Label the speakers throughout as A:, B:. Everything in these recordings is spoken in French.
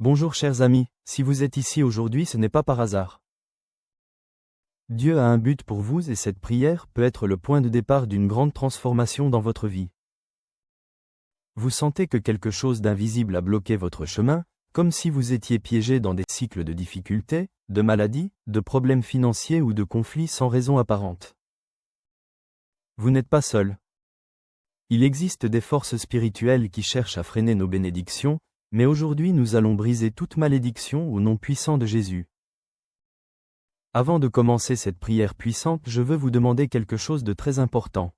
A: Bonjour chers amis, si vous êtes ici aujourd'hui ce n'est pas par hasard. Dieu a un but pour vous et cette prière peut être le point de départ d'une grande transformation dans votre vie. Vous sentez que quelque chose d'invisible a bloqué votre chemin, comme si vous étiez piégé dans des cycles de difficultés, de maladies, de problèmes financiers ou de conflits sans raison apparente. Vous n'êtes pas seul. Il existe des forces spirituelles qui cherchent à freiner nos bénédictions, mais aujourd'hui nous allons briser toute malédiction au nom puissant de Jésus. Avant de commencer cette prière puissante, je veux vous demander quelque chose de très important.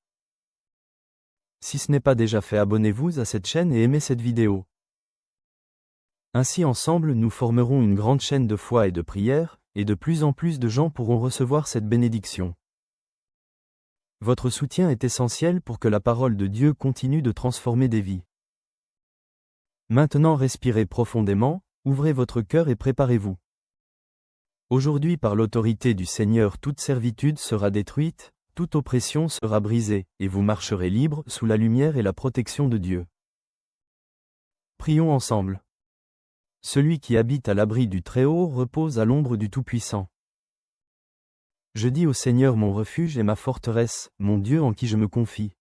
A: Si ce n'est pas déjà fait, abonnez-vous à cette chaîne et aimez cette vidéo. Ainsi ensemble nous formerons une grande chaîne de foi et de prière, et de plus en plus de gens pourront recevoir cette bénédiction. Votre soutien est essentiel pour que la parole de Dieu continue de transformer des vies. Maintenant respirez profondément, ouvrez votre cœur et préparez-vous. Aujourd'hui par l'autorité du Seigneur toute servitude sera détruite, toute oppression sera brisée, et vous marcherez libre sous la lumière et la protection de Dieu. Prions ensemble. Celui qui habite à l'abri du Très-Haut repose à l'ombre du Tout-Puissant. Je dis au Seigneur mon refuge et ma forteresse, mon Dieu en qui je me confie.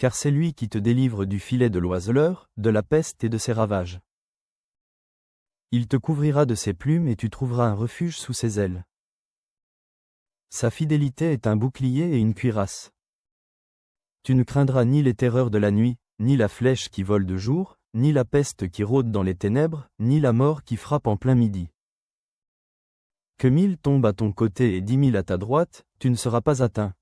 A: Car c'est lui qui te délivre du filet de l'oiseleur, de la peste et de ses ravages. Il te couvrira de ses plumes et tu trouveras un refuge sous ses ailes. Sa fidélité est un bouclier et une cuirasse. Tu ne craindras ni les terreurs de la nuit, ni la flèche qui vole de jour, ni la peste qui rôde dans les ténèbres, ni la mort qui frappe en plein midi. Que 1000 tombent à ton côté et 10 000 à ta droite, tu ne seras pas atteint.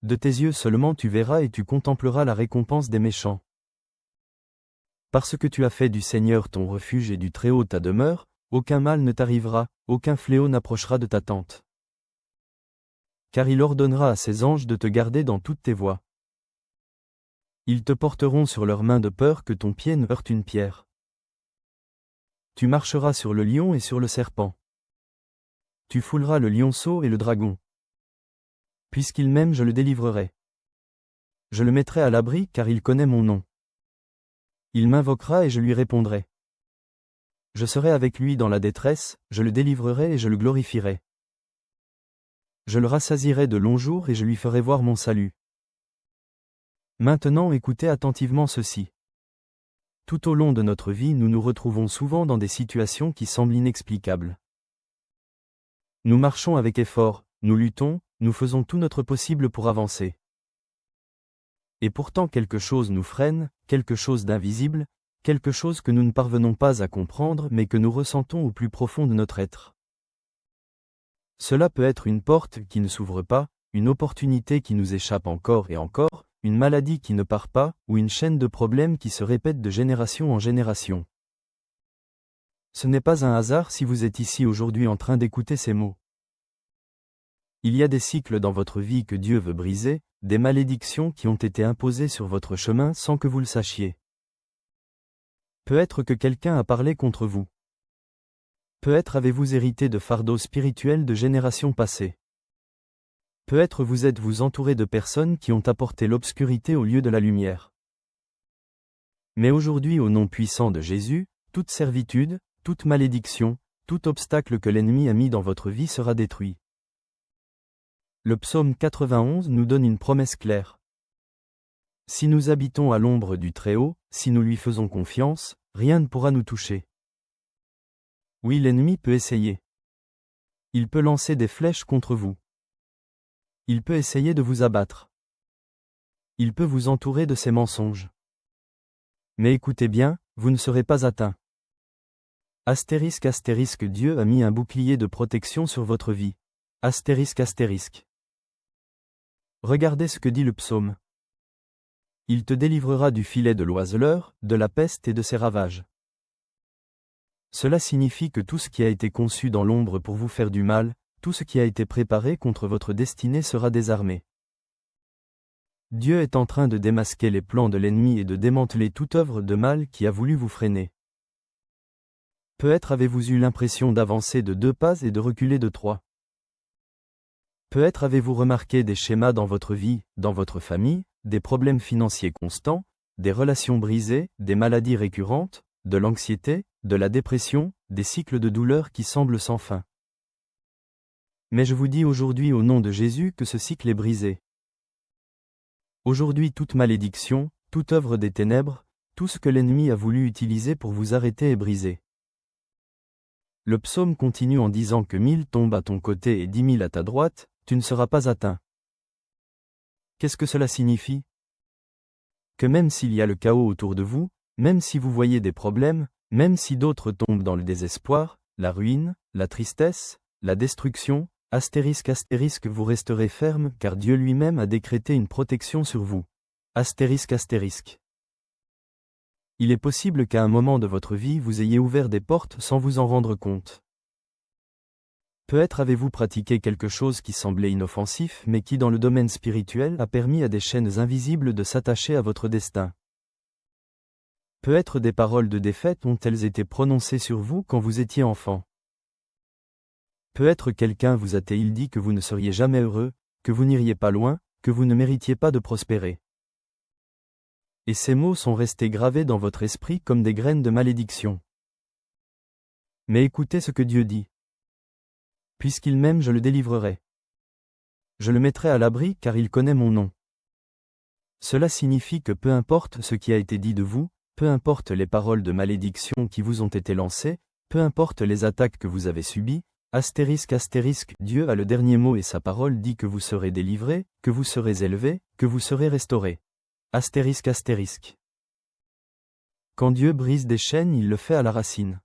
A: De tes yeux seulement tu verras et tu contempleras la récompense des méchants. Parce que tu as fait du Seigneur ton refuge et du Très-Haut ta demeure, aucun mal ne t'arrivera, aucun fléau n'approchera de ta tente. Car il ordonnera à ses anges de te garder dans toutes tes voies. Ils te porteront sur leurs mains de peur que ton pied ne heurte une pierre. Tu marcheras sur le lion et sur le serpent. Tu fouleras le lionceau et le dragon. Puisqu'il m'aime, je le délivrerai. Je le mettrai à l'abri car il connaît mon nom. Il m'invoquera et je lui répondrai. Je serai avec lui dans la détresse, je le délivrerai et je le glorifierai. Je le rassasierai de longs jours et je lui ferai voir mon salut. Maintenant écoutez attentivement ceci. Tout au long de notre vie nous nous retrouvons souvent dans des situations qui semblent inexplicables. Nous marchons avec effort, nous luttons, nous faisons tout notre possible pour avancer. Et pourtant quelque chose nous freine, quelque chose d'invisible, quelque chose que nous ne parvenons pas à comprendre mais que nous ressentons au plus profond de notre être. Cela peut être une porte qui ne s'ouvre pas, une opportunité qui nous échappe encore et encore, une maladie qui ne part pas, ou une chaîne de problèmes qui se répète de génération en génération. Ce n'est pas un hasard si vous êtes ici aujourd'hui en train d'écouter ces mots. Il y a des cycles dans votre vie que Dieu veut briser, des malédictions qui ont été imposées sur votre chemin sans que vous le sachiez. Peut-être que quelqu'un a parlé contre vous. Peut-être avez-vous hérité de fardeaux spirituels de générations passées. Peut-être vous êtes-vous entouré de personnes qui ont apporté l'obscurité au lieu de la lumière. Mais aujourd'hui au nom puissant de Jésus, toute servitude, toute malédiction, tout obstacle que l'ennemi a mis dans votre vie sera détruit. Le psaume 91 nous donne une promesse claire. Si nous habitons à l'ombre du Très-Haut, si nous lui faisons confiance, rien ne pourra nous toucher. Oui, l'ennemi peut essayer. Il peut lancer des flèches contre vous. Il peut essayer de vous abattre. Il peut vous entourer de ses mensonges. Mais écoutez bien, vous ne serez pas atteint. Astérisque astérisque Dieu a mis un bouclier de protection sur votre vie. Astérisque astérisque. Regardez ce que dit le psaume. Il te délivrera du filet de l'oiseleur, de la peste et de ses ravages. Cela signifie que tout ce qui a été conçu dans l'ombre pour vous faire du mal, tout ce qui a été préparé contre votre destinée sera désarmé. Dieu est en train de démasquer les plans de l'ennemi et de démanteler toute œuvre de mal qui a voulu vous freiner. Peut-être avez-vous eu l'impression d'avancer de 2 pas et de reculer de 3. Peut-être avez-vous remarqué des schémas dans votre vie, dans votre famille, des problèmes financiers constants, des relations brisées, des maladies récurrentes, de l'anxiété, de la dépression, des cycles de douleur qui semblent sans fin. Mais je vous dis aujourd'hui au nom de Jésus que ce cycle est brisé. Aujourd'hui toute malédiction, toute œuvre des ténèbres, tout ce que l'ennemi a voulu utiliser pour vous arrêter est brisé. Le psaume continue en disant que 1000 tombent à ton côté et 10 000 à ta droite, tu ne seras pas atteint. Qu'est-ce que cela signifie? Que même s'il y a le chaos autour de vous, même si vous voyez des problèmes, même si d'autres tombent dans le désespoir, la ruine, la tristesse, la destruction, astérisque vous resterez ferme car Dieu lui-même a décrété une protection sur vous. Astérisque. Il est possible qu'à un moment de votre vie vous ayez ouvert des portes sans vous en rendre compte. Peut-être avez-vous pratiqué quelque chose qui semblait inoffensif mais qui dans le domaine spirituel a permis à des chaînes invisibles de s'attacher à votre destin. Peut-être des paroles de défaite ont-elles été prononcées sur vous quand vous étiez enfant. Peut-être quelqu'un vous a-t-il dit que vous ne seriez jamais heureux, que vous n'iriez pas loin, que vous ne méritiez pas de prospérer. Et ces mots sont restés gravés dans votre esprit comme des graines de malédiction. Mais écoutez ce que Dieu dit. Puisqu'il m'aime, je le délivrerai. Je le mettrai à l'abri car il connaît mon nom. Cela signifie que peu importe ce qui a été dit de vous, peu importe les paroles de malédiction qui vous ont été lancées, peu importe les attaques que vous avez subies, Dieu a le dernier mot et sa parole dit que vous serez délivrés, que vous serez élevés, que vous serez restaurés. Quand Dieu brise des chaînes, il le fait à la racine.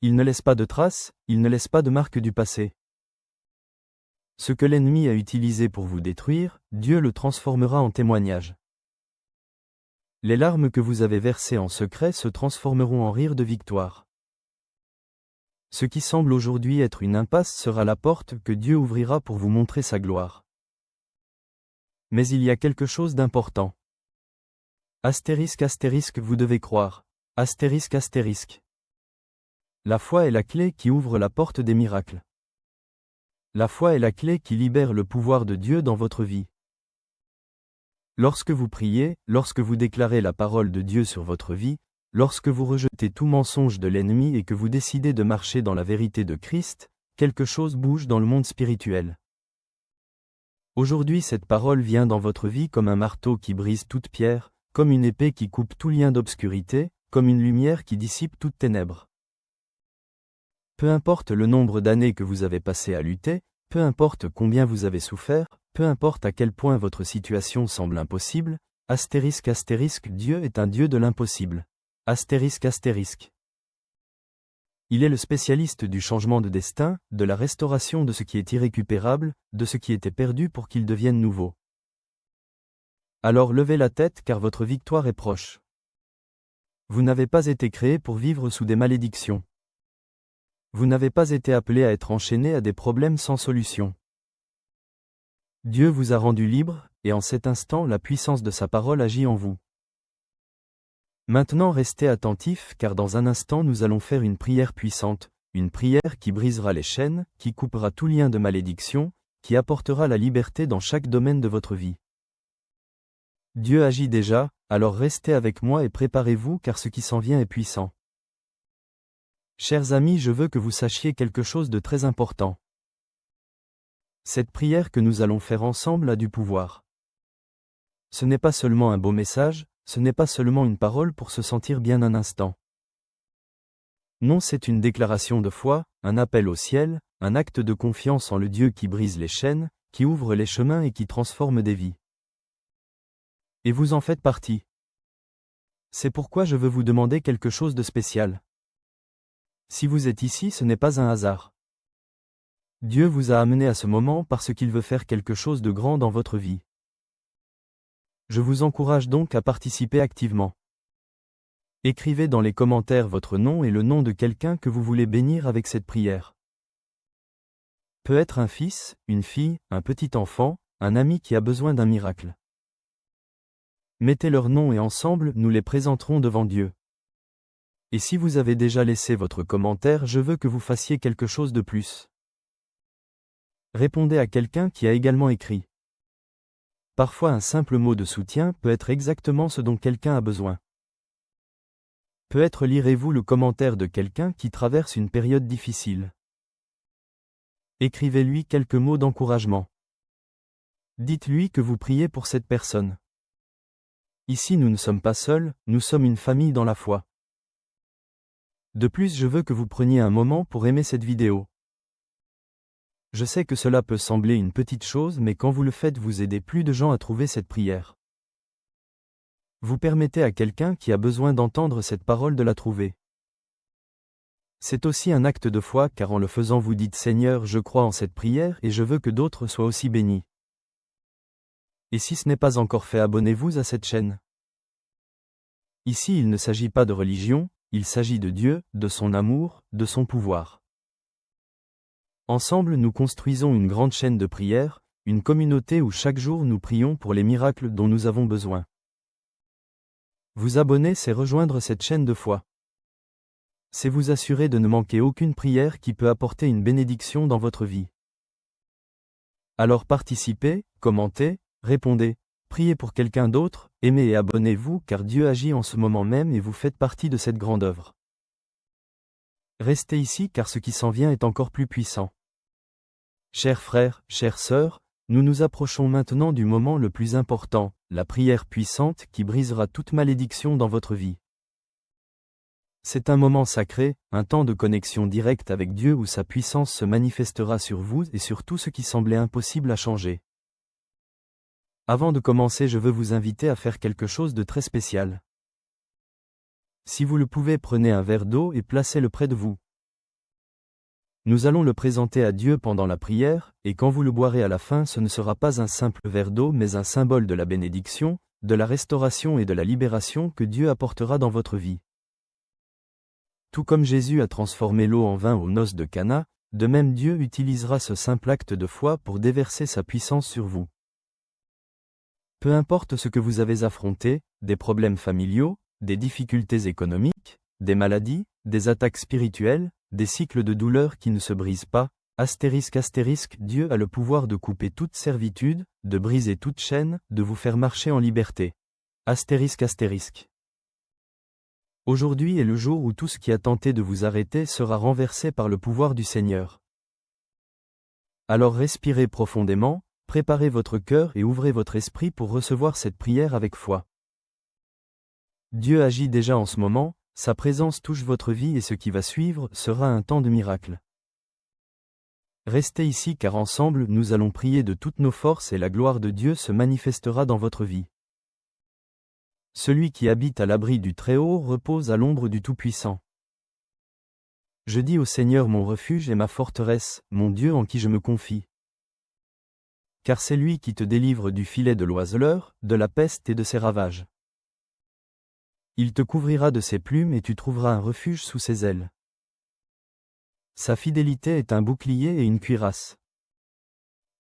A: Il ne laisse pas de traces, il ne laisse pas de marque du passé. Ce que l'ennemi a utilisé pour vous détruire, Dieu le transformera en témoignage. Les larmes que vous avez versées en secret se transformeront en rires de victoire. Ce qui semble aujourd'hui être une impasse sera la porte que Dieu ouvrira pour vous montrer sa gloire. Mais il y a quelque chose d'important. Vous devez croire. La foi est la clé qui ouvre la porte des miracles. La foi est la clé qui libère le pouvoir de Dieu dans votre vie. Lorsque vous priez, lorsque vous déclarez la parole de Dieu sur votre vie, lorsque vous rejetez tout mensonge de l'ennemi et que vous décidez de marcher dans la vérité de Christ, quelque chose bouge dans le monde spirituel. Aujourd'hui cette parole vient dans votre vie comme un marteau qui brise toute pierre, comme une épée qui coupe tout lien d'obscurité, comme une lumière qui dissipe toute ténèbres. Peu importe le nombre d'années que vous avez passé à lutter, peu importe combien vous avez souffert, peu importe à quel point votre situation semble impossible, Dieu est un Dieu de l'impossible. Il est le spécialiste du changement de destin, de la restauration de ce qui est irrécupérable, de ce qui était perdu pour qu'il devienne nouveau. Alors levez la tête car votre victoire est proche. Vous n'avez pas été créé pour vivre sous des malédictions. Vous n'avez pas été appelé à être enchaîné à des problèmes sans solution. Dieu vous a rendu libre, et en cet instant la puissance de sa parole agit en vous. Maintenant restez attentifs car dans un instant nous allons faire une prière puissante, une prière qui brisera les chaînes, qui coupera tout lien de malédiction, qui apportera la liberté dans chaque domaine de votre vie. Dieu agit déjà, alors restez avec moi et préparez-vous car ce qui s'en vient est puissant. Chers amis, je veux que vous sachiez quelque chose de très important. Cette prière que nous allons faire ensemble a du pouvoir. Ce n'est pas seulement un beau message, ce n'est pas seulement une parole pour se sentir bien un instant. Non, c'est une déclaration de foi, un appel au ciel, un acte de confiance en le Dieu qui brise les chaînes, qui ouvre les chemins et qui transforme des vies. Et vous en faites partie. C'est pourquoi je veux vous demander quelque chose de spécial. Si vous êtes ici, ce n'est pas un hasard. Dieu vous a amené à ce moment parce qu'il veut faire quelque chose de grand dans votre vie. Je vous encourage donc à participer activement. Écrivez dans les commentaires votre nom et le nom de quelqu'un que vous voulez bénir avec cette prière. Peut être un fils, une fille, un petit enfant, un ami qui a besoin d'un miracle. Mettez leurs noms et ensemble nous les présenterons devant Dieu. Et si vous avez déjà laissé votre commentaire, je veux que vous fassiez quelque chose de plus. Répondez à quelqu'un qui a également écrit. Parfois un simple mot de soutien peut être exactement ce dont quelqu'un a besoin. Peut-être lirez-vous le commentaire de quelqu'un qui traverse une période difficile. Écrivez-lui quelques mots d'encouragement. Dites-lui que vous priez pour cette personne. Ici nous ne sommes pas seuls, nous sommes une famille dans la foi. De plus, je veux que vous preniez un moment pour aimer cette vidéo. Je sais que cela peut sembler une petite chose, mais quand vous le faites, vous aidez plus de gens à trouver cette prière. Vous permettez à quelqu'un qui a besoin d'entendre cette parole de la trouver. C'est aussi un acte de foi, car en le faisant vous dites « Seigneur, je crois en cette prière et je veux que d'autres soient aussi bénis ». Et si ce n'est pas encore fait, abonnez-vous à cette chaîne. Ici il ne s'agit pas de religion, il s'agit de Dieu, de son amour, de son pouvoir. Ensemble nous construisons une grande chaîne de prière, une communauté où chaque jour nous prions pour les miracles dont nous avons besoin. Vous abonner, c'est rejoindre cette chaîne de foi. C'est vous assurer de ne manquer aucune prière qui peut apporter une bénédiction dans votre vie. Alors participez, commentez, répondez, priez pour quelqu'un d'autre, aimez et abonnez-vous car Dieu agit en ce moment même et vous faites partie de cette grande œuvre. Restez ici car ce qui s'en vient est encore plus puissant. Chers frères, chères sœurs, nous nous approchons maintenant du moment le plus important, la prière puissante qui brisera toute malédiction dans votre vie. C'est un moment sacré, un temps de connexion directe avec Dieu où sa puissance se manifestera sur vous et sur tout ce qui semblait impossible à changer. Avant de commencer, je veux vous inviter à faire quelque chose de très spécial. Si vous le pouvez, prenez un verre d'eau et placez-le près de vous. Nous allons le présenter à Dieu pendant la prière, et quand vous le boirez à la fin, ce ne sera pas un simple verre d'eau mais un symbole de la bénédiction, de la restauration et de la libération que Dieu apportera dans votre vie. Tout comme Jésus a transformé l'eau en vin aux noces de Cana, de même Dieu utilisera ce simple acte de foi pour déverser sa puissance sur vous. Peu importe ce que vous avez affronté, des problèmes familiaux, des difficultés économiques, des maladies, des attaques spirituelles, des cycles de douleur qui ne se brisent pas, Dieu a le pouvoir de couper toute servitude, de briser toute chaîne, de vous faire marcher en liberté. Aujourd'hui est le jour où tout ce qui a tenté de vous arrêter sera renversé par le pouvoir du Seigneur. Alors respirez profondément, préparez votre cœur et ouvrez votre esprit pour recevoir cette prière avec foi. Dieu agit déjà en ce moment, sa présence touche votre vie et ce qui va suivre sera un temps de miracle. Restez ici car ensemble nous allons prier de toutes nos forces et la gloire de Dieu se manifestera dans votre vie. Celui qui habite à l'abri du Très-Haut repose à l'ombre du Tout-Puissant. Je dis au Seigneur mon refuge et ma forteresse, mon Dieu en qui je me confie. Car c'est lui qui te délivre du filet de l'oiseleur, de la peste et de ses ravages. Il te couvrira de ses plumes et tu trouveras un refuge sous ses ailes. Sa fidélité est un bouclier et une cuirasse.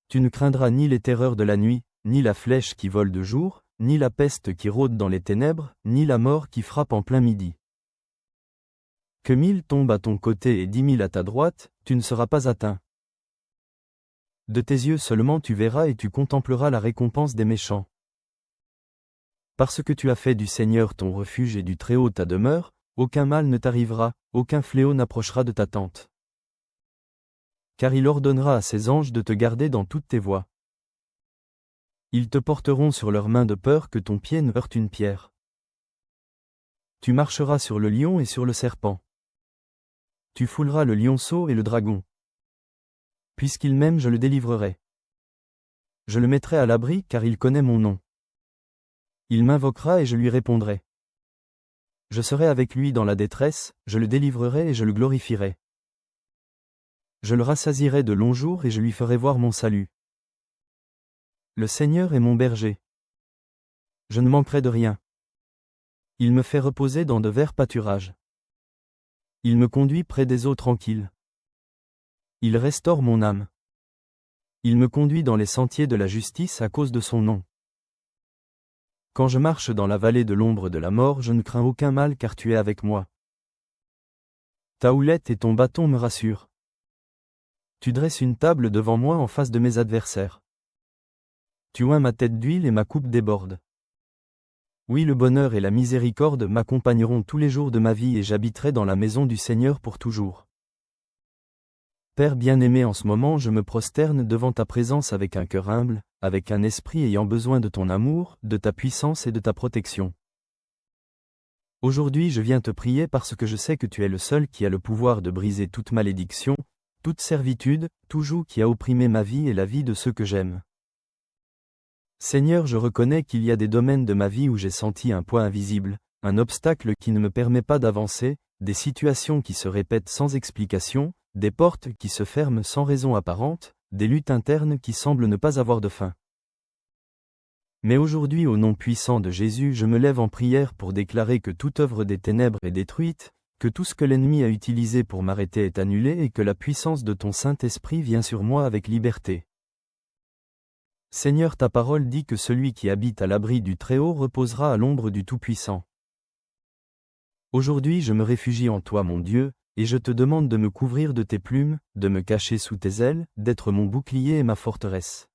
A: Tu ne craindras ni les terreurs de la nuit, ni la flèche qui vole de jour, ni la peste qui rôde dans les ténèbres, ni la mort qui frappe en plein midi. Que 1000 tombent à ton côté et 10 000 à ta droite, tu ne seras pas atteint. De tes yeux seulement tu verras et tu contempleras la récompense des méchants. Parce que tu as fait du Seigneur ton refuge et du Très-Haut ta demeure, aucun mal ne t'arrivera, aucun fléau n'approchera de ta tente. Car il ordonnera à ses anges de te garder dans toutes tes voies. Ils te porteront sur leurs mains de peur que ton pied ne heurte une pierre. Tu marcheras sur le lion et sur le serpent. Tu fouleras le lionceau et le dragon. Puisqu'il m'aime, je le délivrerai. Je le mettrai à l'abri car il connaît mon nom. Il m'invoquera et je lui répondrai. Je serai avec lui dans la détresse, je le délivrerai et je le glorifierai. Je le rassasierai de longs jours et je lui ferai voir mon salut. Le Seigneur est mon berger. Je ne manquerai de rien. Il me fait reposer dans de verts pâturages. Il me conduit près des eaux tranquilles. Il restaure mon âme. Il me conduit dans les sentiers de la justice à cause de son nom. Quand je marche dans la vallée de l'ombre de la mort, je ne crains aucun mal car tu es avec moi. Ta houlette et ton bâton me rassurent. Tu dresses une table devant moi en face de mes adversaires. Tu oins ma tête d'huile et ma coupe déborde. Oui, le bonheur et la miséricorde m'accompagneront tous les jours de ma vie et j'habiterai dans la maison du Seigneur pour toujours. Père bien-aimé, en ce moment je me prosterne devant ta présence avec un cœur humble, avec un esprit ayant besoin de ton amour, de ta puissance et de ta protection. Aujourd'hui je viens te prier parce que je sais que tu es le seul qui a le pouvoir de briser toute malédiction, toute servitude, tout joug qui a opprimé ma vie et la vie de ceux que j'aime. Seigneur, je reconnais qu'il y a des domaines de ma vie où j'ai senti un poids invisible, un obstacle qui ne me permet pas d'avancer, des situations qui se répètent sans explication, des portes qui se ferment sans raison apparente, des luttes internes qui semblent ne pas avoir de fin. Mais aujourd'hui, au nom puissant de Jésus, je me lève en prière pour déclarer que toute œuvre des ténèbres est détruite, que tout ce que l'ennemi a utilisé pour m'arrêter est annulé et que la puissance de ton Saint-Esprit vient sur moi avec liberté. Seigneur, ta parole dit que celui qui habite à l'abri du Très-Haut reposera à l'ombre du Tout-Puissant. Aujourd'hui je me réfugie en toi mon Dieu, et je te demande de me couvrir de tes plumes, de me cacher sous tes ailes, d'être mon bouclier et ma forteresse.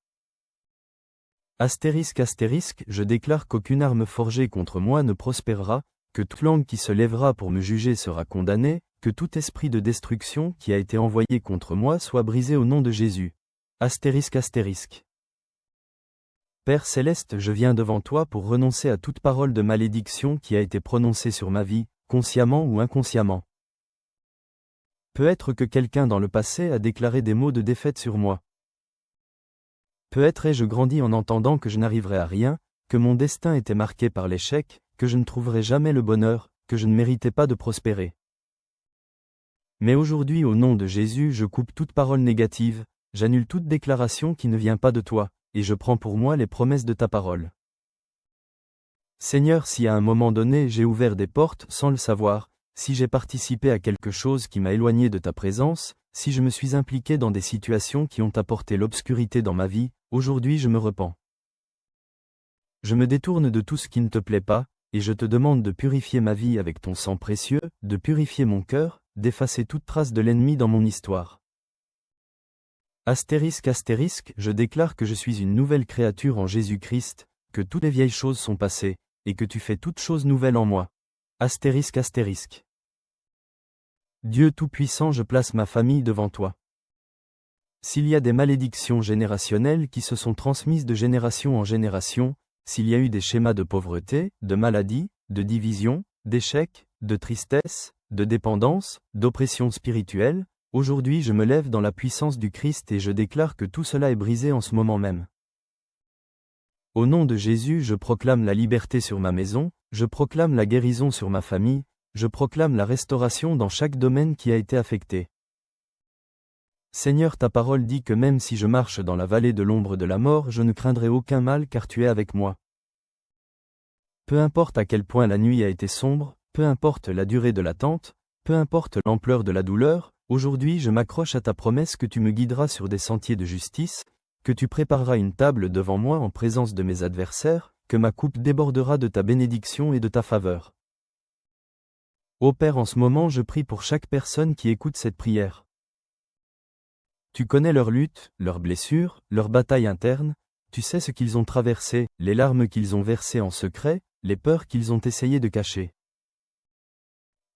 A: Astérisque, je déclare qu'aucune arme forgée contre moi ne prospérera, que toute langue qui se lèvera pour me juger sera condamnée, que tout esprit de destruction qui a été envoyé contre moi soit brisé au nom de Jésus. Astérisque. Père céleste, je viens devant toi pour renoncer à toute parole de malédiction qui a été prononcée sur ma vie, consciemment ou inconsciemment. Peut-être que quelqu'un dans le passé a déclaré des mots de défaite sur moi. Peut-être ai-je grandi en entendant que je n'arriverais à rien, que mon destin était marqué par l'échec, que je ne trouverais jamais le bonheur, que je ne méritais pas de prospérer. Mais aujourd'hui, au nom de Jésus, je coupe toute parole négative, j'annule toute déclaration qui ne vient pas de toi, et je prends pour moi les promesses de ta parole. Seigneur, si à un moment donné j'ai ouvert des portes sans le savoir, si j'ai participé à quelque chose qui m'a éloigné de ta présence, si je me suis impliqué dans des situations qui ont apporté l'obscurité dans ma vie, aujourd'hui je me repens. Je me détourne de tout ce qui ne te plaît pas, et je te demande de purifier ma vie avec ton sang précieux, de purifier mon cœur, d'effacer toute trace de l'ennemi dans mon histoire. Astérisque, je déclare que je suis une nouvelle créature en Jésus-Christ, que toutes les vieilles choses sont passées, et que tu fais toutes choses nouvelles en moi. Astérisque. Dieu Tout-Puissant, je place ma famille devant toi. S'il y a des malédictions générationnelles qui se sont transmises de génération en génération, s'il y a eu des schémas de pauvreté, de maladie, de division, d'échec, de tristesse, de dépendance, d'oppression spirituelle, aujourd'hui je me lève dans la puissance du Christ et je déclare que tout cela est brisé en ce moment même. Au nom de Jésus, je proclame la liberté sur ma maison, je proclame la guérison sur ma famille, je proclame la restauration dans chaque domaine qui a été affecté. Seigneur, ta parole dit que même si je marche dans la vallée de l'ombre de la mort, je ne craindrai aucun mal car tu es avec moi. Peu importe à quel point la nuit a été sombre, peu importe la durée de l'attente, peu importe l'ampleur de la douleur, aujourd'hui je m'accroche à ta promesse que tu me guideras sur des sentiers de justice, que tu prépareras une table devant moi en présence de mes adversaires, que ma coupe débordera de ta bénédiction et de ta faveur. Ô Père, en ce moment je prie pour chaque personne qui écoute cette prière. Tu connais leurs luttes, leurs blessures, leurs batailles internes, tu sais ce qu'ils ont traversé, les larmes qu'ils ont versées en secret, les peurs qu'ils ont essayé de cacher.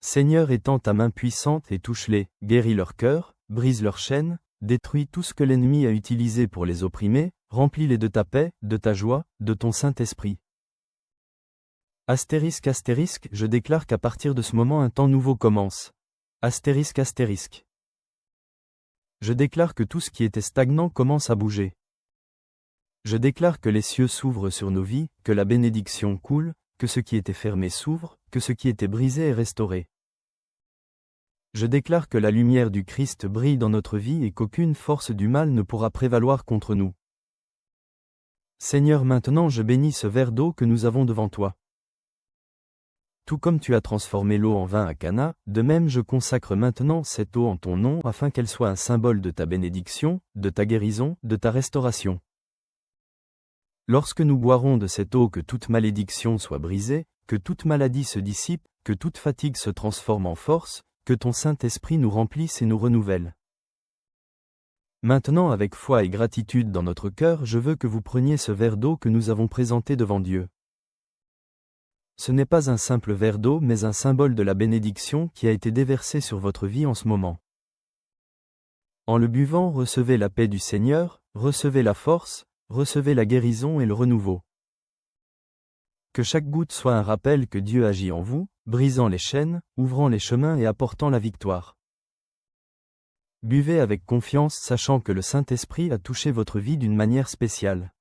A: Seigneur, étends ta main puissante et touche-les, guéris leur cœur, brise leurs chaînes, détruis tout ce que l'ennemi a utilisé pour les opprimer, remplis-les de ta paix, de ta joie, de ton Saint-Esprit. Astérisque, je déclare qu'à partir de ce moment un temps nouveau commence. Astérisque. Je déclare que tout ce qui était stagnant commence à bouger. Je déclare que les cieux s'ouvrent sur nos vies, que la bénédiction coule, que ce qui était fermé s'ouvre, que ce qui était brisé est restauré. Je déclare que la lumière du Christ brille dans notre vie et qu'aucune force du mal ne pourra prévaloir contre nous. Seigneur, maintenant je bénis ce verre d'eau que nous avons devant toi. Tout comme tu as transformé l'eau en vin à Cana, de même je consacre maintenant cette eau en ton nom afin qu'elle soit un symbole de ta bénédiction, de ta guérison, de ta restauration. Lorsque nous boirons de cette eau, que toute malédiction soit brisée, que toute maladie se dissipe, que toute fatigue se transforme en force, que ton Saint-Esprit nous remplisse et nous renouvelle. Maintenant, avec foi et gratitude dans notre cœur, je veux que vous preniez ce verre d'eau que nous avons présenté devant Dieu. Ce n'est pas un simple verre d'eau mais un symbole de la bénédiction qui a été déversée sur votre vie en ce moment. En le buvant, recevez la paix du Seigneur, recevez la force, recevez la guérison et le renouveau. Que chaque goutte soit un rappel que Dieu agit en vous, brisant les chaînes, ouvrant les chemins et apportant la victoire. Buvez avec confiance sachant que le Saint-Esprit a touché votre vie d'une manière spéciale.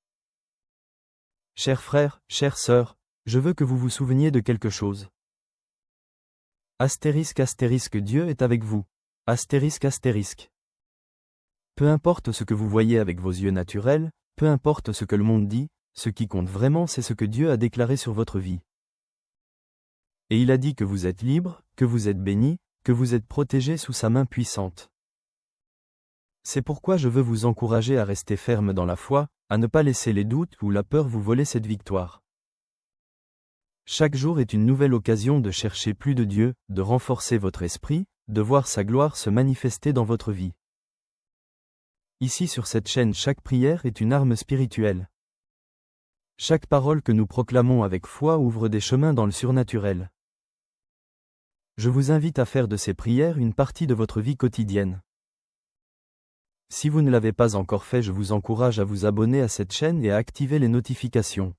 A: Chers frères, chères sœurs, je veux que vous vous souveniez de quelque chose. Astérisque astérisque Dieu est avec vous. Astérisque astérisque. Peu importe ce que vous voyez avec vos yeux naturels, peu importe ce que le monde dit, ce qui compte vraiment c'est ce que Dieu a déclaré sur votre vie. Et il a dit que vous êtes libre, que vous êtes béni, que vous êtes protégé sous sa main puissante. C'est pourquoi je veux vous encourager à rester ferme dans la foi, à ne pas laisser les doutes ou la peur vous voler cette victoire. Chaque jour est une nouvelle occasion de chercher plus de Dieu, de renforcer votre esprit, de voir sa gloire se manifester dans votre vie. Ici sur cette chaîne chaque prière est une arme spirituelle. Chaque parole que nous proclamons avec foi ouvre des chemins dans le surnaturel. Je vous invite à faire de ces prières une partie de votre vie quotidienne. Si vous ne l'avez pas encore fait, je vous encourage à vous abonner à cette chaîne et à activer les notifications.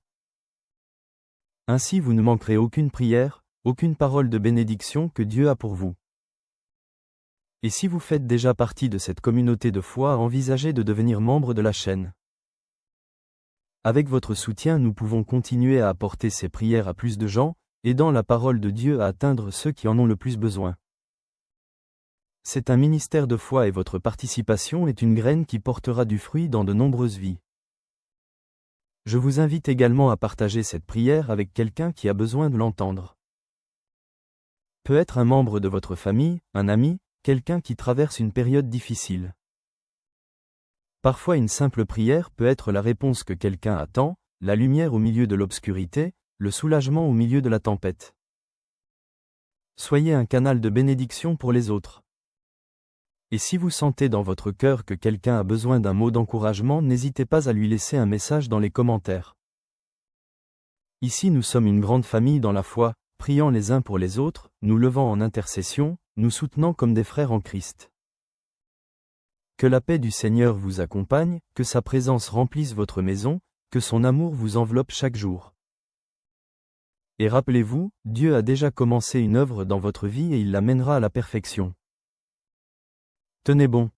A: Ainsi vous ne manquerez aucune prière, aucune parole de bénédiction que Dieu a pour vous. Et si vous faites déjà partie de cette communauté de foi, envisagez de devenir membre de la chaîne. Avec votre soutien, nous pouvons continuer à apporter ces prières à plus de gens, aidant la parole de Dieu à atteindre ceux qui en ont le plus besoin. C'est un ministère de foi et votre participation est une graine qui portera du fruit dans de nombreuses vies. Je vous invite également à partager cette prière avec quelqu'un qui a besoin de l'entendre. Peut être un membre de votre famille, un ami, quelqu'un qui traverse une période difficile. Parfois une simple prière peut être la réponse que quelqu'un attend, la lumière au milieu de l'obscurité, le soulagement au milieu de la tempête. Soyez un canal de bénédiction pour les autres. Et si vous sentez dans votre cœur que quelqu'un a besoin d'un mot d'encouragement, n'hésitez pas à lui laisser un message dans les commentaires. Ici nous sommes une grande famille dans la foi, priant les uns pour les autres, nous levant en intercession, nous soutenant comme des frères en Christ. Que la paix du Seigneur vous accompagne, que sa présence remplisse votre maison, que son amour vous enveloppe chaque jour. Et rappelez-vous, Dieu a déjà commencé une œuvre dans votre vie et il la mènera à la perfection. Tenez bon.